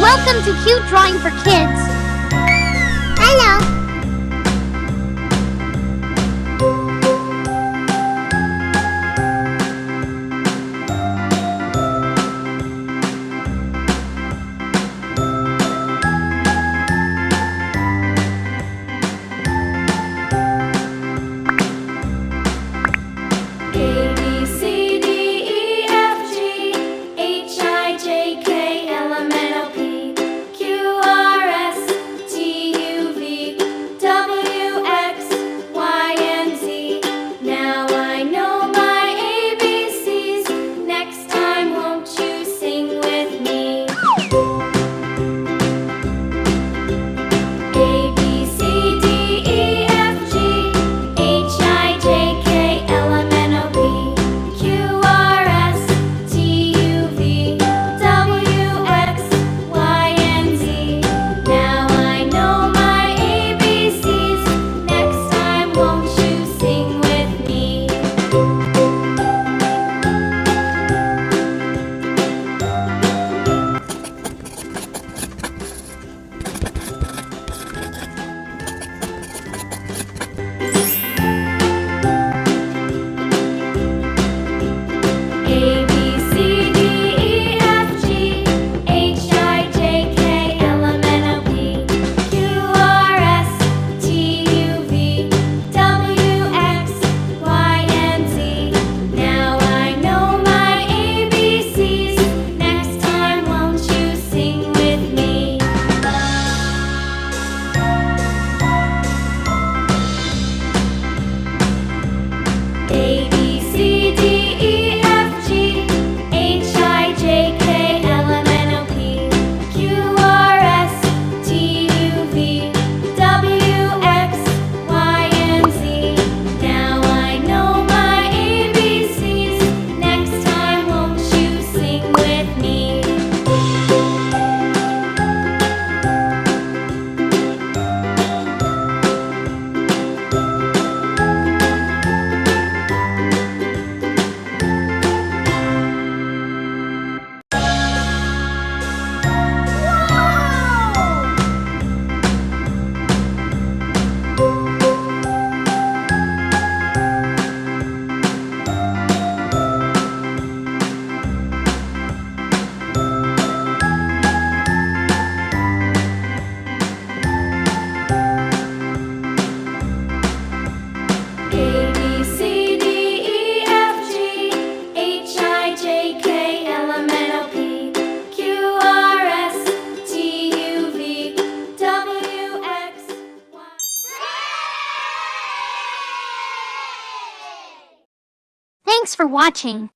Welcome to Cute Drawing for Kids. Hello. A, B, C, D, E, F, G, H, I, J, K, L, M, N, O, P, Q, R, S, T, U, V, W, X, Y, and Z. Now I know my ABCs. Next time, won't you sing with me? A, B, C, D, E, F, G, H, I, J, K, L, M, N, O, P, Q, R, S, T, U, V, W, X, Y, and Z. Now I know my ABCs. Next time, won't you sing with me? A, B, C, D, E, F, G, H, I, J, K, L, M, N, O, P, Q, R, S, T, U, V, W, X, Y, and Z. Now I know my ABCs. Next time, won't you sing with me? A, B, C, D, E, F, G, H, I, J, K, L, M, N, O, P, Q, R, S, T, U, V, W, X, Y, and Z. Now I know my ABCs. Next time, won't you sing with me? A, B, C, D, E, F, G, H, I, J, K, L, M, N, O, P, Q, R, S, T, U, V, W, X, Y. Thanks for watching.